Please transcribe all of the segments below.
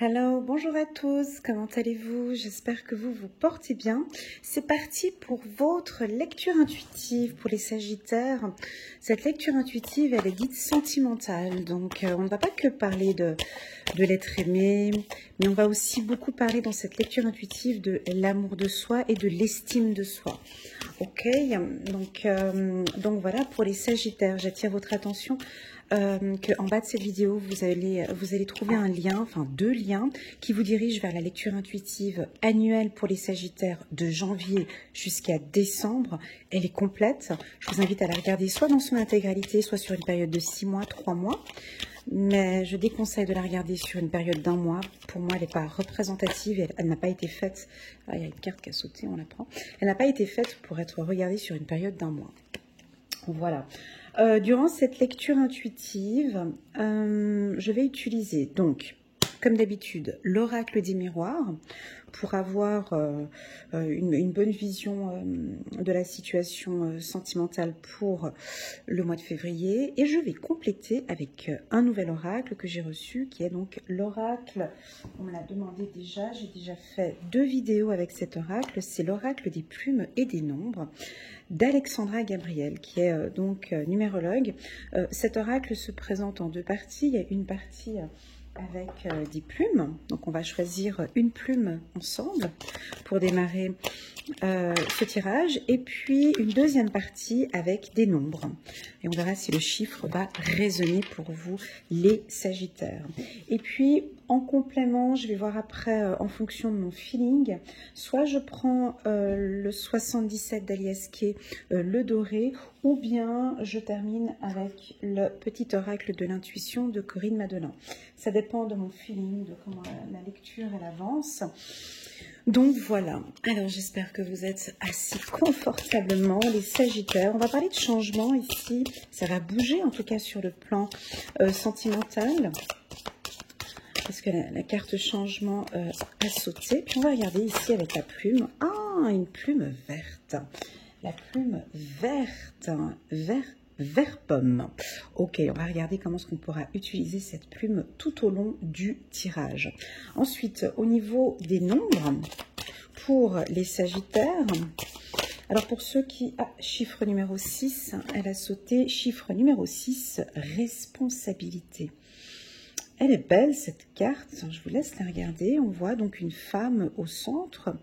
Hello, bonjour à tous, comment allez-vous? J'espère que vous vous portez bien. C'est parti pour votre lecture intuitive pour les Sagittaires. Cette lecture intuitive, elle est dite sentimentale, donc on ne va pas que parler de l'être aimé, mais on va aussi beaucoup parler dans cette lecture intuitive de l'amour de soi et de l'estime de soi. Ok, donc voilà pour les Sagittaires, j'attire votre attention. Qu'en bas de cette vidéo, vous allez trouver un lien, enfin 2 liens, qui vous dirigent vers la lecture intuitive annuelle pour les Sagittaires de janvier jusqu'à décembre. Elle est complète. Je vous invite à la regarder soit dans son intégralité, soit sur une période de 6 mois, 3 mois. Mais je déconseille de la regarder sur une période d'1 mois. Pour moi, elle n'est pas représentative. Elle n'a pas été faite. Ah, il y a une carte qui a sauté, on la prend. Elle n'a pas été faite pour être regardée sur une période d'1 mois. Voilà. Durant cette lecture intuitive, je vais utiliser donc, comme d'habitude, l'oracle des miroirs pour avoir une bonne vision de la situation sentimentale pour le mois de février. Et je vais compléter avec un nouvel oracle que j'ai reçu, qui est donc l'oracle, on me l'a demandé déjà, j'ai déjà fait 2 vidéos avec cet oracle, c'est l'oracle des plumes et des nombres d'Alexandra Gabriel, qui est donc numérologue. Cet oracle se présente en 2 parties. Il y a une partie avec des plumes, donc on va choisir une plume ensemble pour démarrer ce tirage, et puis une deuxième partie avec des nombres, et on verra si le chiffre va résonner pour vous les Sagittaires. Et puis en complément, je vais voir après en fonction de mon feeling, soit je prends le 77 d'Alias Kay, le doré, ou bien je termine avec le petit oracle de l'intuition de Corinne Madelin. Ça dépend de mon feeling, de comment la lecture elle avance. Donc voilà, alors j'espère que vous êtes assis confortablement, les Sagittaires. On va parler de changement ici, ça va bouger en tout cas sur le plan sentimental, parce que la carte changement a sauté. Puis on va regarder ici avec la plume. Ah, une plume verte. La plume verte, vert pomme. Ok, on va regarder comment est-ce qu'on pourra utiliser cette plume tout au long du tirage. Ensuite, au niveau des nombres, pour les Sagittaires, alors pour ceux qui... Ah, chiffre numéro 6, elle a sauté. Chiffre numéro 6, responsabilité. Elle est belle cette carte, je vous laisse la regarder. On voit donc une femme au centre.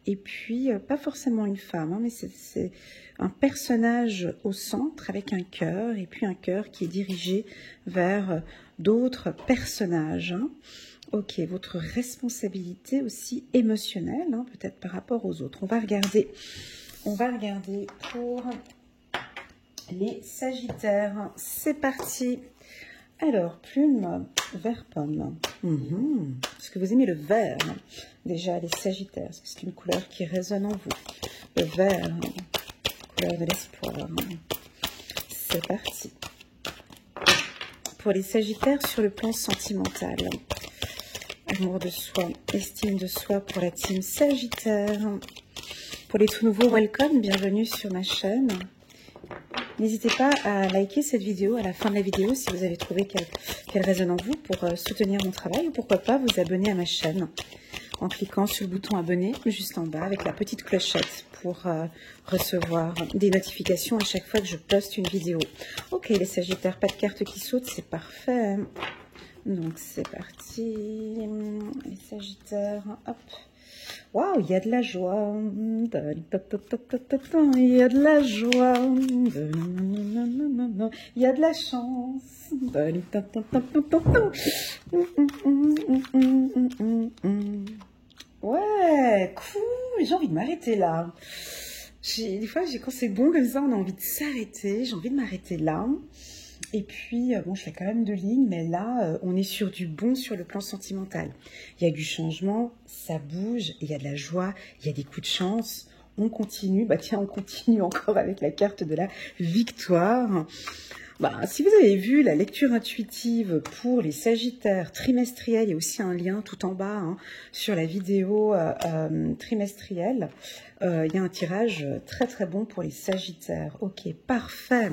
Et puis, pas forcément une femme, hein, mais c'est un personnage au centre avec un cœur, et puis un cœur qui est dirigé vers d'autres personnages. Hein. Ok, votre responsabilité aussi émotionnelle, hein, peut-être par rapport aux autres. On va regarder pour les Sagittaires. C'est parti. Alors, plume, vert pomme. Est-ce que vous aimez le vert? Déjà, les Sagittaires, est-ce que c'est une couleur qui résonne en vous? Le vert, couleur de l'espoir. C'est parti. Pour les Sagittaires, sur le plan sentimental. Amour de soi, estime de soi pour la team Sagittaire. Pour les tout nouveaux, welcome, bienvenue sur ma chaîne. N'hésitez pas à liker cette vidéo à la fin de la vidéo si vous avez trouvé qu'elle résonne en vous pour soutenir mon travail, ou pourquoi pas vous abonner à ma chaîne en cliquant sur le bouton abonner juste en bas avec la petite clochette pour recevoir des notifications à chaque fois que je poste une vidéo. Ok, les Sagittaires, pas de carte qui saute, c'est parfait. Donc c'est parti, les Sagittaires, hop. Waouh, il y a de la joie, il y a de la joie, il y a de la chance. Ouais, cool, j'ai envie de m'arrêter là. Des fois, quand c'est bon comme ça, on a envie de s'arrêter, j'ai envie de m'arrêter là. Et puis, bon, je fais quand même 2 lignes, mais là, on est sur du bon sur le plan sentimental. Il y a du changement, ça bouge, il y a de la joie, il y a des coups de chance. On continue, bah tiens, on continue encore avec la carte de la victoire. Bah, si vous avez vu la lecture intuitive pour les Sagittaires trimestriels, il y a aussi un lien tout en bas hein, sur la vidéo trimestrielle. Il y a un tirage très très bon pour les Sagittaires. Ok, parfait.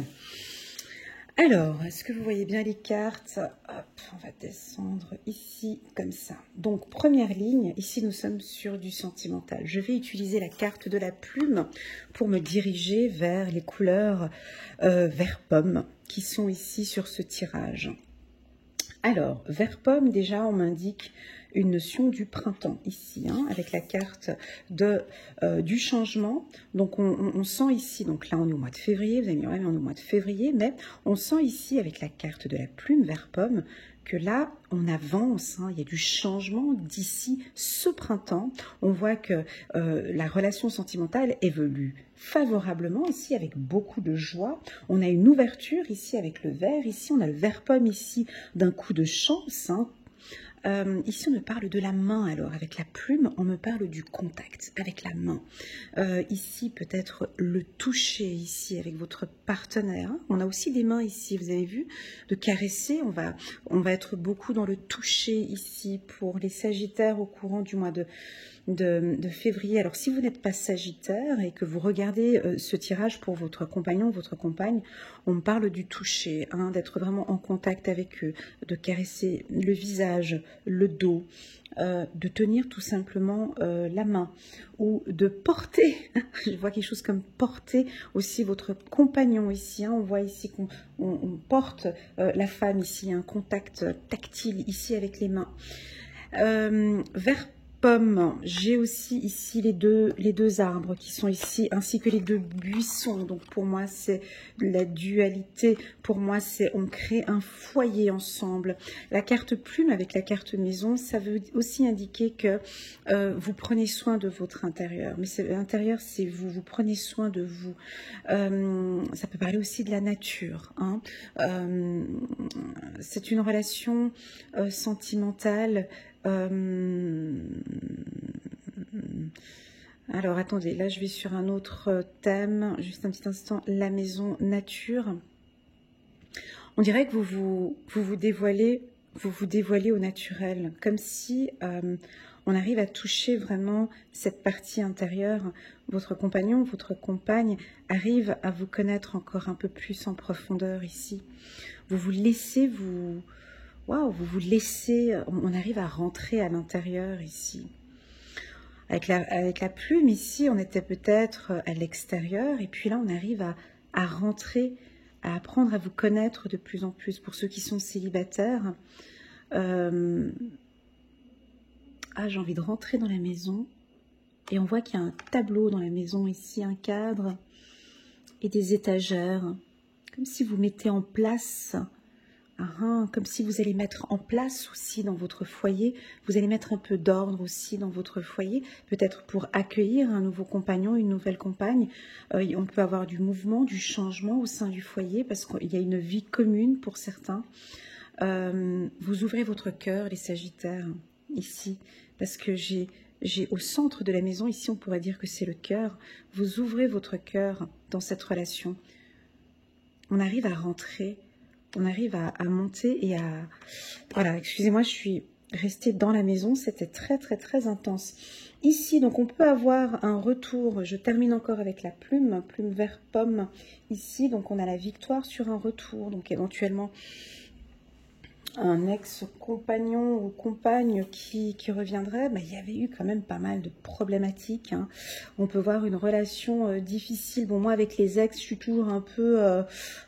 Alors, est-ce que vous voyez bien les cartes? Hop, on va descendre ici, comme ça. Donc, première ligne, ici nous sommes sur du sentimental. Je vais utiliser la carte de la plume pour me diriger vers les couleurs vert pomme qui sont ici sur ce tirage. Alors, vert pomme, déjà, on m'indique une notion du printemps ici, hein, avec la carte du changement. Donc, on sent ici, donc là, on est au mois de février, vous allez me dire, ouais, mais on est au mois de février, mais on sent ici, avec la carte de la plume, vert pomme, que là, on avance, hein, il y a du changement d'ici ce printemps. On voit que la relation sentimentale évolue favorablement ici avec beaucoup de joie. On a une ouverture ici avec le vert, ici on a le vert pomme ici d'un coup de chance, hein. Ici, on me parle de la main, alors avec la plume, on me parle du contact avec la main. Ici, peut-être le toucher, ici, avec votre partenaire. On a aussi des mains ici, vous avez vu, de caresser. On va être beaucoup dans le toucher ici pour les Sagittaires au courant du mois de février. Alors, si vous n'êtes pas Sagittaire et que vous regardez ce tirage pour votre compagnon, votre compagne, on me parle du toucher, hein, d'être vraiment en contact avec eux, de caresser le visage, le dos, de tenir tout simplement la main ou de porter, je vois quelque chose comme porter aussi votre compagnon ici, hein, on voit ici qu'on porte la femme ici, un contact tactile ici avec les mains. Vert pomme, j'ai aussi ici les deux arbres qui sont ici, ainsi que les deux buissons. Donc pour moi, c'est la dualité. Pour moi, c'est on crée un foyer ensemble. La carte plume avec la carte maison, ça veut aussi indiquer que vous prenez soin de votre intérieur. Mais l'intérieur, c'est vous. Vous prenez soin de vous. Ça peut parler aussi de la nature, hein. C'est une relation sentimentale. Alors attendez, là je vais sur un autre thème, juste un petit instant, la maison nature. On dirait que vous vous dévoilez au naturel, comme si on arrive à toucher vraiment cette partie intérieure. Votre compagnon, votre compagne arrive à vous connaître encore un peu plus en profondeur ici. Vous vous laissez Waouh, vous vous laissez, on arrive à rentrer à l'intérieur ici. Avec la plume ici, on était peut-être à l'extérieur et puis là, on arrive à rentrer, à apprendre à vous connaître de plus en plus. Pour ceux qui sont célibataires, j'ai envie de rentrer dans la maison et on voit qu'il y a un tableau dans la maison ici, un cadre et des étagères, comme si vous mettez en place... comme si vous allez mettre en place aussi dans votre foyer, vous allez mettre un peu d'ordre aussi dans votre foyer, peut-être pour accueillir un nouveau compagnon, une nouvelle compagne. On peut avoir du mouvement, du changement au sein du foyer parce qu'il y a une vie commune pour certains. Vous ouvrez votre cœur, les Sagittaires, ici, parce que j'ai au centre de la maison, ici on pourrait dire que c'est le cœur. Vous ouvrez votre cœur dans cette relation. On arrive à rentrer. On arrive à monter et à... Voilà, excusez-moi, je suis restée dans la maison. C'était très, très, très intense. Ici, donc, on peut avoir un retour. Je termine encore avec la plume vert pomme. Ici, donc, on a la victoire sur un retour. Donc, éventuellement, un ex-compagnon ou compagne qui reviendrait, il y avait eu quand même pas mal de problématiques, hein. On peut voir une relation difficile. Bon, moi, avec les ex, je suis toujours un peu...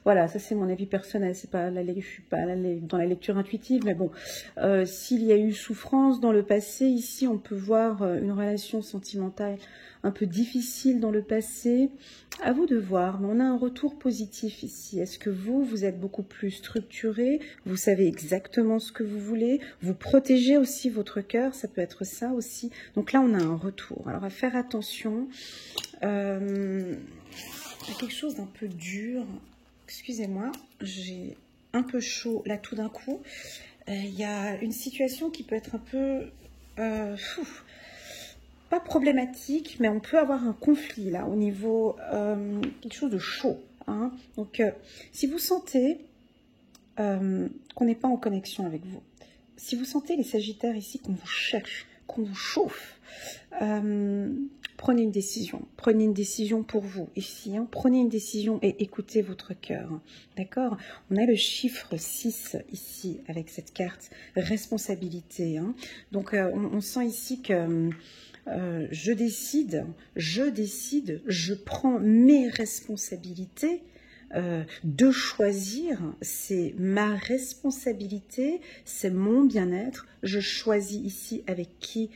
voilà, ça c'est mon avis personnel. C'est pas je suis pas dans la lecture intuitive, mais bon, s'il y a eu souffrance dans le passé, ici, on peut voir une relation sentimentale un peu difficile dans le passé. À vous de voir, mais on a un retour positif ici. Est-ce que vous êtes beaucoup plus structuré, vous savez exactement ce que vous voulez, vous protégez aussi votre cœur, ça peut être ça aussi. Donc là, on a un retour. Alors, à faire attention, il y a quelque chose d'un peu dur. Excusez-moi, j'ai un peu chaud là tout d'un coup. Il y a une situation qui peut être un peu... pas problématique, mais on peut avoir un conflit là au niveau quelque chose de chaud, hein. Donc si vous sentez qu'on n'est pas en connexion avec vous, si vous sentez les Sagittaires ici qu'on vous cherche qu'on vous chauffe. Prenez une décision pour vous ici, hein. Prenez une décision et écoutez votre cœur, hein. D'accord? On a le chiffre 6 ici avec cette carte responsabilité, hein. Donc on sent ici que je décide, je prends mes responsabilités. De choisir, c'est ma responsabilité, c'est mon bien-être. Je choisis ici avec qui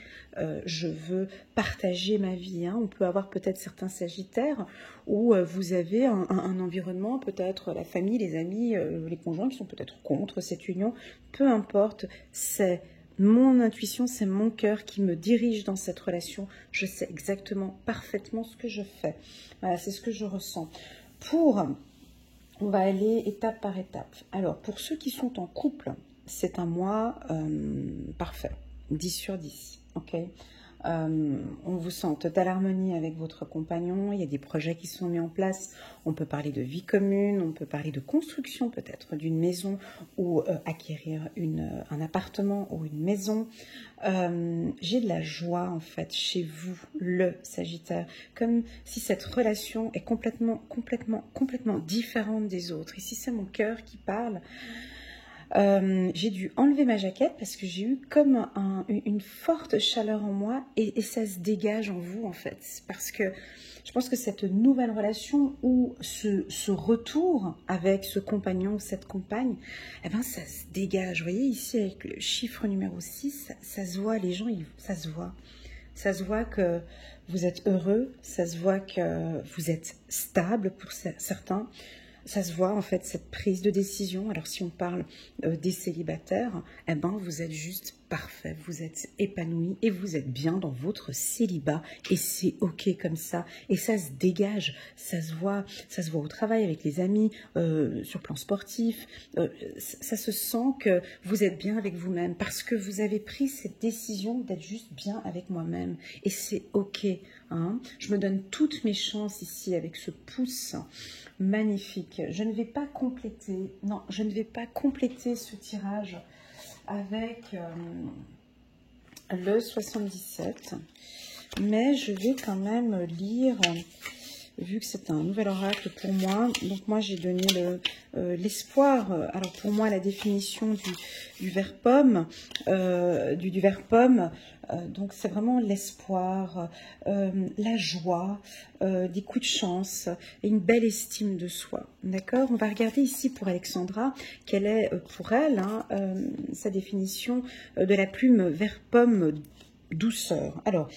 je veux partager ma vie, hein. On peut avoir peut-être certains sagittaires où vous avez un environnement, peut-être la famille, les amis, les conjoints qui sont peut-être contre cette union. Peu importe, c'est mon intuition, c'est mon cœur qui me dirige dans cette relation. Je sais exactement, parfaitement ce que je fais. Voilà, c'est ce que je ressens. On va aller étape par étape. Alors, pour ceux qui sont en couple, c'est un mois parfait, 10 sur 10, ok. On vous sent en totale harmonie avec votre compagnon, il y a des projets qui sont mis en place, on peut parler de vie commune, on peut parler de construction peut-être d'une maison ou acquérir un appartement ou une maison. J'ai de la joie en fait chez vous, le Sagittaire, comme si cette relation est complètement différente des autres. Ici c'est mon cœur qui parle. J'ai dû enlever ma jaquette parce que j'ai eu comme une forte chaleur en moi et ça se dégage en vous en fait. Parce que je pense que cette nouvelle relation ou ce retour avec ce compagnon ou cette compagne, eh ben ça se dégage. Vous voyez ici avec le chiffre numéro 6, ça se voit, les gens, ça se voit. Ça se voit que vous êtes heureux, ça se voit que vous êtes stable pour certains. Ça se voit en fait cette prise de décision. Alors si on parle des célibataires, eh ben vous êtes juste parfait, vous êtes épanoui et vous êtes bien dans votre célibat et c'est ok comme ça. Et ça se dégage, ça se voit au travail avec les amis, sur plan sportif. Ça se sent que vous êtes bien avec vous-même parce que vous avez pris cette décision d'être juste bien avec moi-même et c'est ok. Hein. Je me donne toutes mes chances ici avec ce pouce magnifique. Je ne vais pas compléter, non, je ne vais pas compléter ce tirage avec le 77, mais je vais quand même lire, vu que c'est un nouvel oracle pour moi. Donc moi j'ai donné l'espoir. Alors pour moi la définition du ver pomme, du ver pomme, donc c'est vraiment l'espoir, la joie, des coups de chance et une belle estime de soi. D'accord? On va regarder ici pour Alexandra quelle est pour elle sa définition de la plume ver pomme douceur. Alors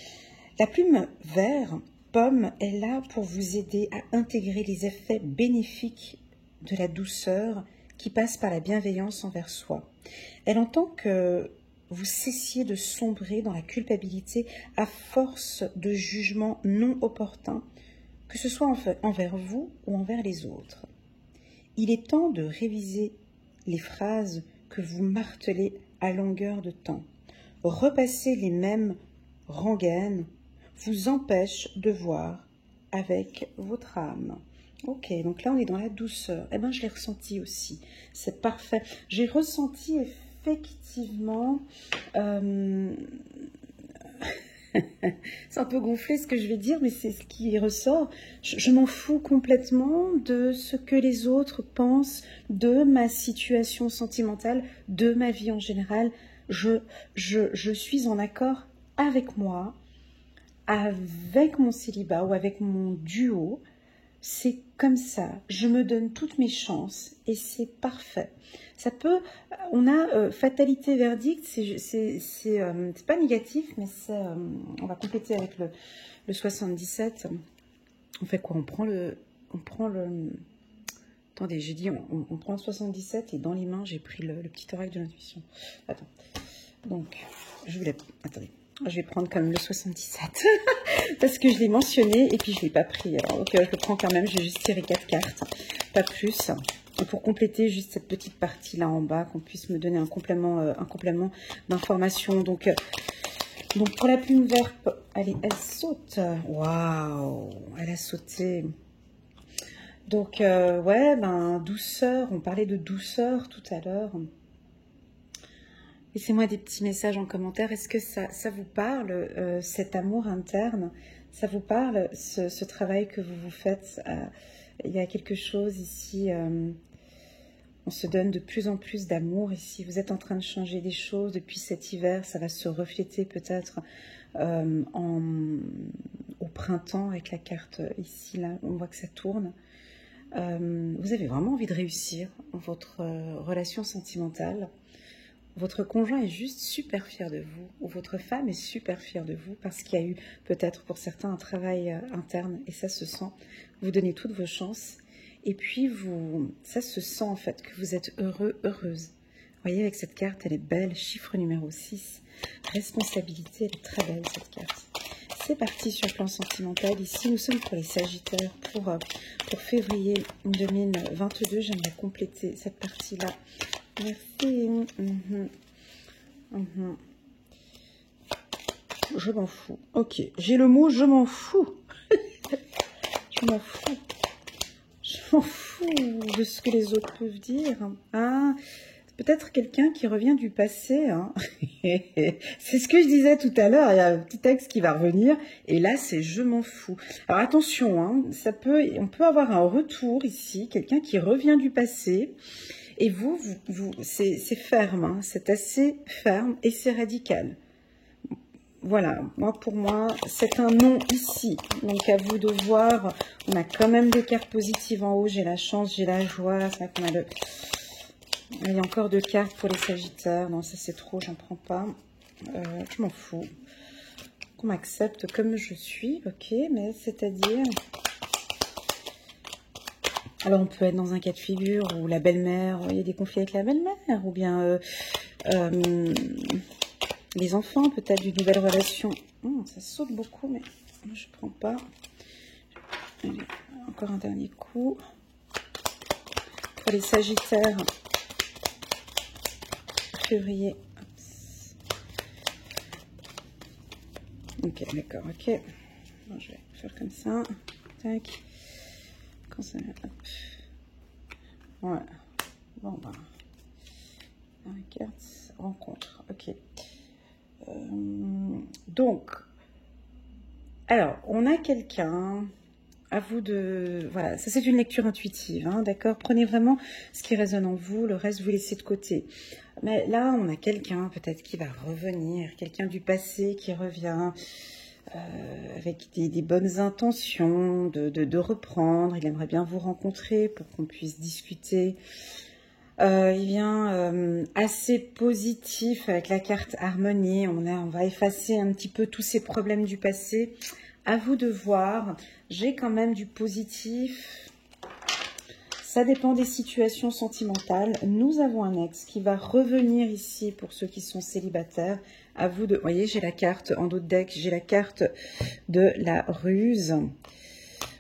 la plume vert pomme est là pour vous aider à intégrer les effets bénéfiques de la douceur qui passe par la bienveillance envers soi. Elle entend que vous cessiez de sombrer dans la culpabilité à force de jugements non opportuns, que ce soit envers vous ou envers les autres. Il est temps de réviser les phrases que vous martelez à longueur de temps. Repasser les mêmes rengaines vous empêche de voir avec votre âme. Ok, donc là on est dans la douceur. Eh bien je l'ai ressenti aussi, c'est parfait. J'ai ressenti effectivement... c'est un peu gonflé ce que je vais dire, mais c'est ce qui ressort. Je m'en fous complètement de ce que les autres pensent de ma situation sentimentale, de ma vie en général. Je suis en accord avec moi, avec mon célibat ou avec mon duo. C'est comme ça, je me donne toutes mes chances et c'est parfait. Ça peut, on a fatalité verdict, c'est pas négatif, mais c'est, on va compléter avec le 77. On fait quoi? On prend le, attendez, j'ai dit on prend le 77 et dans les mains j'ai pris le petit oracle de l'intuition. Attends, donc je voulais, attendez. Je vais prendre quand même le 77 parce que je l'ai mentionné et puis je ne l'ai pas pris. Alors, ok, je le prends quand même, j'ai juste tiré 4 cartes, pas plus. Et pour compléter juste cette petite partie là en bas, qu'on puisse me donner un complément d'information. Donc pour la plume verte, allez, elle saute. Waouh, elle a sauté. Donc ouais, douceur, on parlait de douceur tout à l'heure. Laissez-moi des petits messages en commentaire. Est-ce que ça vous parle, cet amour interne? Ça vous parle, ce travail que vous faites? Il y a quelque chose ici, on se donne de plus en plus d'amour ici. Vous êtes en train de changer des choses depuis cet hiver. Ça va se refléter peut-être au printemps avec la carte ici, là. On voit que ça tourne. Vous avez vraiment envie de réussir votre relation sentimentale. Votre conjoint est juste super fier de vous, ou votre femme est super fière de vous, parce qu'il y a eu peut-être pour certains un travail interne, et ça se sent. Vous donnez toutes vos chances, et puis ça se sent en fait que vous êtes heureux, heureuse. Vous voyez, avec cette carte, elle est belle, chiffre numéro 6. Responsabilité, elle est très belle cette carte. C'est parti sur le plan sentimental. Ici, nous sommes pour les Sagittaires, pour février 2022. J'aimerais compléter cette partie-là. Merci. Je m'en fous. Ok, j'ai le mot je m'en fous. Je m'en fous. Je m'en fous de ce que les autres peuvent dire. Ah, peut-être quelqu'un qui revient du passé. Hein. C'est ce que je disais tout à l'heure. Il y a un petit texte qui va revenir. Et là, c'est je m'en fous. Alors attention, hein, on peut avoir un retour ici. Quelqu'un qui revient du passé. Et c'est ferme, hein, c'est assez ferme et c'est radical. Voilà, pour moi, c'est un non ici. Donc, à vous de voir. On a quand même des cartes positives en haut. J'ai la chance, j'ai la joie. C'est vrai qu'on a il y a encore 2 cartes pour les Sagittaires. Non, ça c'est trop, j'en prends pas. Je m'en fous. Qu'on m'accepte comme je suis, ok, mais c'est-à-dire... Alors, on peut être dans un cas de figure où la belle-mère, il y a des conflits avec la belle-mère, ou bien les enfants, peut-être d'une nouvelle relation. Ça saute beaucoup, mais je ne prends pas. Allez, encore un dernier coup. Pour les Sagittaires, février. Ok, d'accord, ok. Bon, je vais faire comme ça. Tac. Quand ça... Hop. Voilà. Bon, ben. La carte rencontre. Ok. Donc, alors, on a quelqu'un. À vous de... Voilà, ça c'est une lecture intuitive, hein, d'accord? Prenez vraiment ce qui résonne en vous, le reste vous laissez de côté. Mais là, on a quelqu'un peut-être qui va revenir, quelqu'un du passé qui revient avec des bonnes intentions de reprendre. Il aimerait bien vous rencontrer pour qu'on puisse discuter. Il vient assez positif avec la carte harmonie. On va effacer un petit peu tous ces problèmes du passé. À vous de voir. J'ai quand même du positif. Ça dépend des situations sentimentales. Nous avons un ex qui va revenir ici pour ceux qui sont célibataires. À vous de... Vous voyez, j'ai la carte en dos de deck. J'ai la carte de la ruse.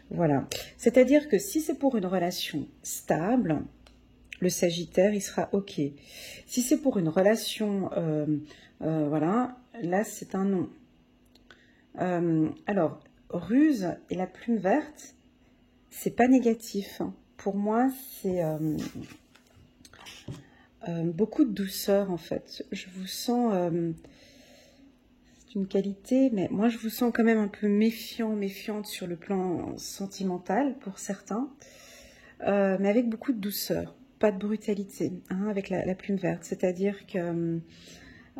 Voilà. C'est-à-dire que si c'est pour une relation stable, le Sagittaire, il sera OK. Si c'est pour une relation... voilà, là, c'est un non. Alors, ruse et la plume verte, c'est pas négatif. Pour moi, c'est beaucoup de douceur en fait. Je vous sens, c'est une qualité, mais moi je vous sens quand même un peu méfiante sur le plan sentimental pour certains, mais avec beaucoup de douceur, pas de brutalité, hein, avec la plume verte. C'est-à-dire que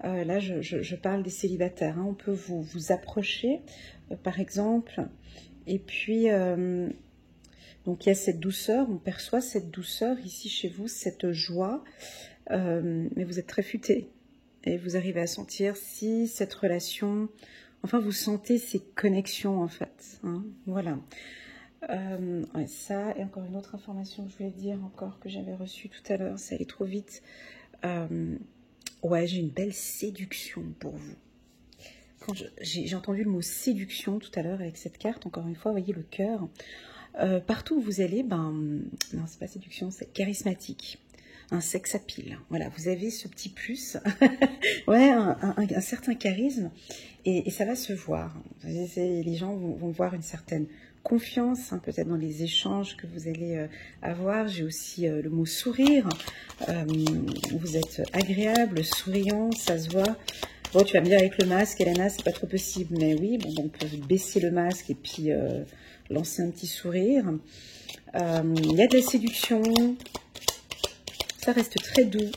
là, je parle des célibataires. Hein. On peut vous approcher, par exemple, et puis, donc il y a cette douceur, on perçoit cette douceur ici chez vous, cette joie, mais vous êtes très futé. Et vous arrivez à sentir si cette relation, enfin vous sentez ces connexions en fait. Hein. Voilà. Ouais, ça, et encore une autre information que je voulais dire encore, que j'avais reçue tout à l'heure, ça allait trop vite. Ouais, j'ai une belle séduction pour vous. J'ai entendu le mot séduction tout à l'heure avec cette carte, encore une fois, vous voyez le cœur. Partout où vous allez, non, c'est pas séduction, c'est charismatique. Un sex appeal. Voilà, vous avez ce petit plus. Ouais, un certain charisme. Et ça va se voir. Les gens vont voir une certaine confiance, hein, peut-être dans les échanges que vous allez avoir. J'ai aussi le mot sourire. Vous êtes agréable, souriant, ça se voit. Bon, tu vas me dire avec le masque, Elena, c'est pas trop possible, mais oui, bon, on peut baisser le masque et puis lancer un petit sourire. Il y a de la séduction. Ça reste très doux.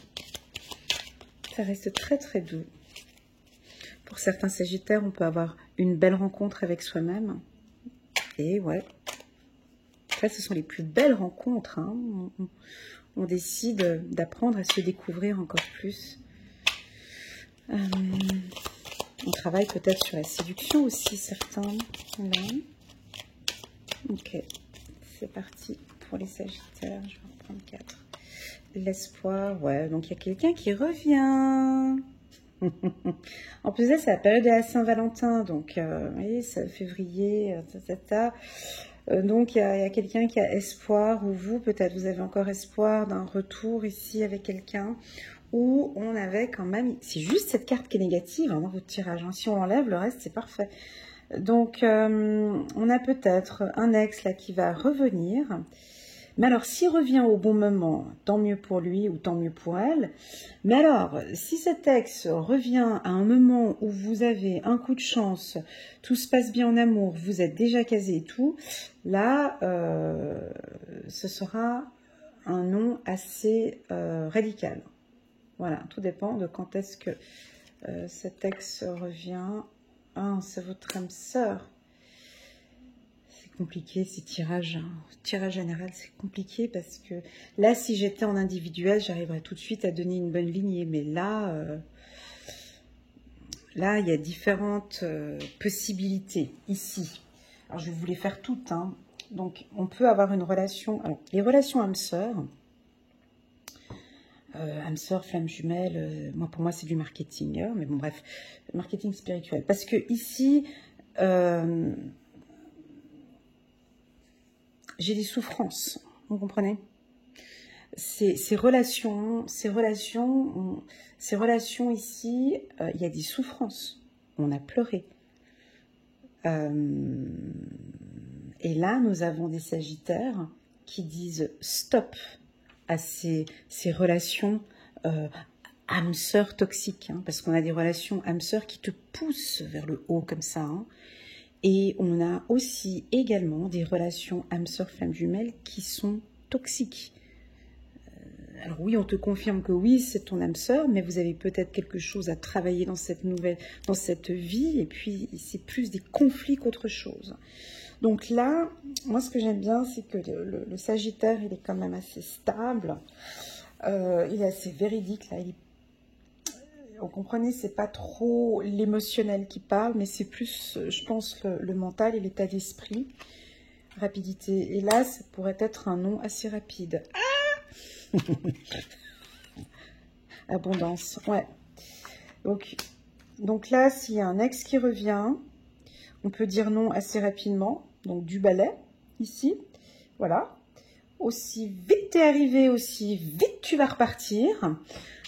Ça reste très très doux. Pour certains sagittaires, on peut avoir une belle rencontre avec soi-même. Et ouais, là, ce sont les plus belles rencontres. Hein. On décide d'apprendre à se découvrir encore plus. On travaille peut-être sur la séduction aussi, certains. Là. Ok, c'est parti pour les sagittaires. Je vais en prendre 4. L'espoir, ouais, donc il y a quelqu'un qui revient. En plus, c'est la période de la Saint-Valentin, donc vous voyez, c'est février, donc il y a quelqu'un qui a espoir, ou vous, peut-être, vous avez encore espoir d'un retour ici avec quelqu'un, où on avait quand même, c'est juste cette carte qui est négative hein, dans votre tirage, hein. Si on enlève, le reste, c'est parfait. Donc, on a peut-être un ex là qui va revenir. Mais alors, s'il revient au bon moment, tant mieux pour lui ou tant mieux pour elle. Mais alors, si cet ex revient à un moment où vous avez un coup de chance, tout se passe bien en amour, vous êtes déjà casé et tout, là, ce sera un non assez radical. Voilà, tout dépend de quand est-ce que cet ex revient. Ah, c'est votre âme sœur. Compliqué ces tirages, hein. Tirage général c'est compliqué parce que là si j'étais en individuel j'arriverais tout de suite à donner une bonne lignée, mais là là il y a différentes possibilités ici. Alors je vais vous les faire toutes hein. Donc on peut avoir une relation, alors les relations âme-sœur, flamme jumelle, moi pour moi c'est du marketing hein, mais bon bref, marketing spirituel, parce que ici j'ai des souffrances, vous comprenez? Ces relations ici, il y a des souffrances. On a pleuré. Et là, nous avons des sagittaires qui disent stop à ces relations âme-sœur toxiques. Hein, parce qu'on a des relations âme-sœur qui te poussent vers le haut comme ça. Hein. Et on a aussi également des relations âme-sœur flamme jumelle qui sont toxiques. Alors oui, on te confirme que oui, c'est ton âme sœur, mais vous avez peut-être quelque chose à travailler dans cette vie, et puis c'est plus des conflits qu'autre chose. Donc là, moi ce que j'aime bien, c'est que le Sagittaire, il est quand même assez stable, il est assez véridique là, vous comprenez, c'est pas trop l'émotionnel qui parle, mais c'est plus, je pense, le mental et l'état d'esprit. Rapidité. Et là, ça pourrait être un nom assez rapide. Ah Abondance, ouais. Donc là, s'il y a un ex qui revient, on peut dire non assez rapidement. Donc du balai, ici. Voilà. Aussi vite t'es arrivé, aussi vite tu vas repartir.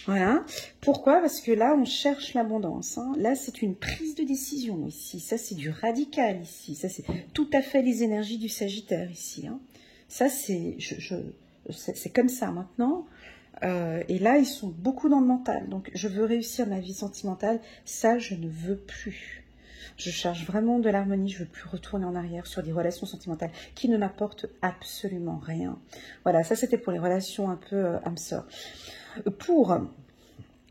Voilà. Pourquoi? Parce que là, on cherche l'abondance. Hein. Là, c'est une prise de décision ici. Ça, c'est du radical ici. Ça, c'est tout à fait les énergies du Sagittaire ici. Hein. Ça, c'est comme ça maintenant. Et là, ils sont beaucoup dans le mental. Donc, je veux réussir ma vie sentimentale. Ça, je ne veux plus. Je cherche vraiment de l'harmonie. Je ne veux plus retourner en arrière sur des relations sentimentales qui ne m'apportent absolument rien. Voilà, ça, c'était pour les relations un peu âme-sœur.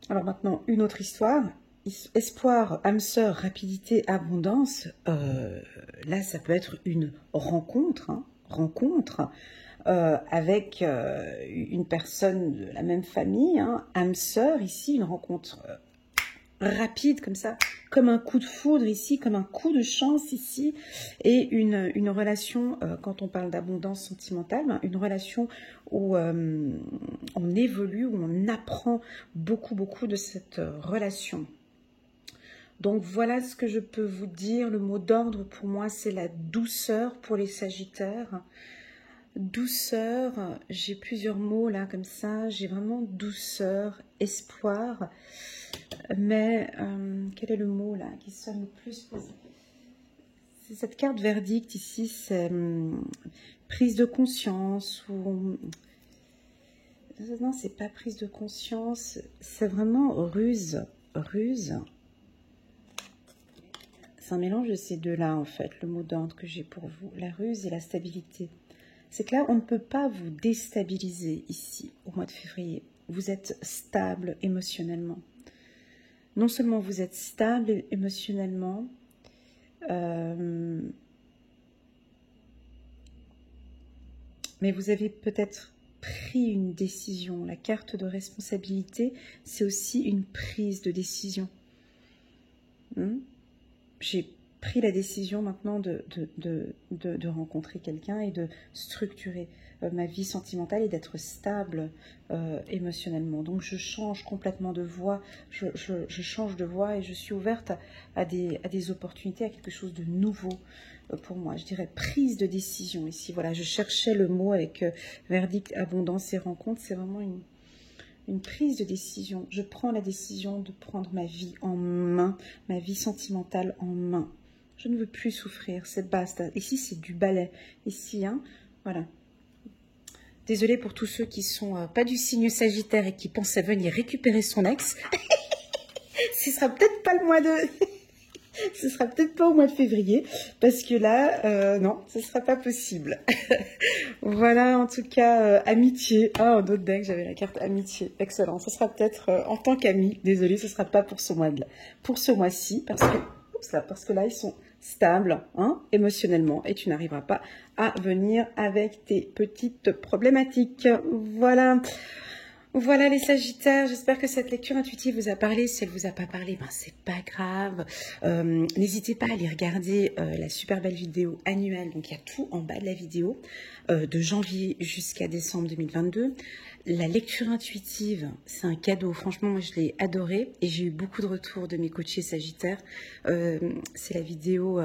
Alors maintenant, une autre histoire. Espoir, âme-sœur, rapidité, abondance. Là, ça peut être une rencontre. Hein, avec une personne de la même famille, hein, âme-sœur, ici, une rencontre rapide comme ça, comme un coup de foudre ici, comme un coup de chance ici, et une relation, quand on parle d'abondance sentimentale, une relation où on évolue, où on apprend beaucoup de cette relation. Donc voilà ce que je peux vous dire. Le mot d'ordre pour moi, c'est la douceur pour les Sagittaires. Douceur, j'ai plusieurs mots là comme ça, j'ai vraiment douceur, espoir, mais quel est le mot là qui sonne le plus? cette carte verdict ici, c'est prise de conscience ou... Non, c'est pas prise de conscience, c'est vraiment ruse. Ruse. C'est un mélange de ces deux-là, en fait, le mot d'ordre que j'ai pour vous. La ruse et la stabilité. C'est que là, on ne peut pas vous déstabiliser ici, au mois de février. Vous êtes stable émotionnellement. Non seulement vous êtes stable émotionnellement, mais vous avez peut-être pris une décision. La carte de responsabilité, c'est aussi une prise de décision. J'ai pris la décision maintenant de rencontrer quelqu'un et de structurer ma vie sentimentale et d'être stable émotionnellement. Donc je change complètement de voie, je change de voie et je suis ouverte à des opportunités, à quelque chose de nouveau pour moi. Je dirais prise de décision ici. Voilà, je cherchais le mot avec verdict, abondance et rencontre. C'est vraiment une prise de décision. Je prends la décision de prendre ma vie en main, ma vie sentimentale en main. Je ne veux plus souffrir, c'est basta. Ici, c'est du balai. Ici, hein, voilà. Désolée pour tous ceux qui sont pas du signe Sagittaire et qui pensent à venir récupérer son ex. Ce sera peut-être pas le mois de... Ce sera peut-être pas au mois de février, parce que là, non, ce sera pas possible. Voilà, en tout cas, amitié. Ah, en autre deck, j'avais la carte amitié. Excellent. Ce sera peut-être en tant qu'ami. Désolée, ce sera pas pour ce mois-ci, parce que là, ils sont stables, hein, émotionnellement, et tu n'arriveras pas à venir avec tes petites problématiques. Voilà. Voilà les Sagittaires, j'espère que cette lecture intuitive vous a parlé. Si elle vous a pas parlé, ben c'est pas grave. N'hésitez pas à aller regarder la super belle vidéo annuelle. Donc il y a tout en bas de la vidéo, de janvier jusqu'à décembre 2022. La lecture intuitive, c'est un cadeau. Franchement, moi je l'ai adoré et j'ai eu beaucoup de retours de mes coachés Sagittaires. C'est la vidéo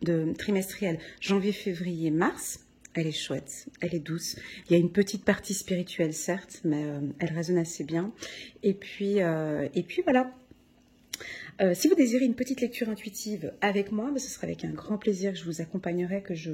de trimestrielle janvier, février, mars. Elle est chouette, elle est douce. Il y a une petite partie spirituelle, certes, mais elle résonne assez bien. Et puis voilà. Si vous désirez une petite lecture intuitive avec moi, ce sera avec un grand plaisir que je vous accompagnerai, que je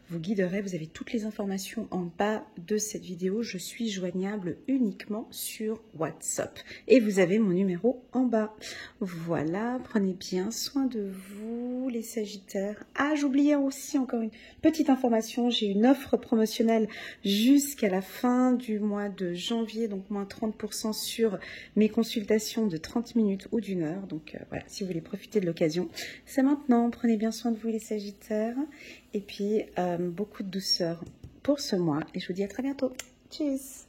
vous guiderai. Vous avez toutes les informations en bas de cette vidéo. Je suis joignable uniquement sur WhatsApp. Et vous avez mon numéro en bas. Voilà, prenez bien soin de vous, les Sagittaires. Ah, j'oubliais aussi encore une petite information. J'ai une offre promotionnelle jusqu'à la fin du mois de janvier, donc moins 30% sur mes consultations de 30 minutes ou d'1 heure. Donc voilà, si vous voulez profiter de l'occasion, c'est maintenant. Prenez bien soin de vous, les Sagittaires. Et puis, beaucoup de douceur pour ce mois. Et je vous dis à très bientôt. Tchuss!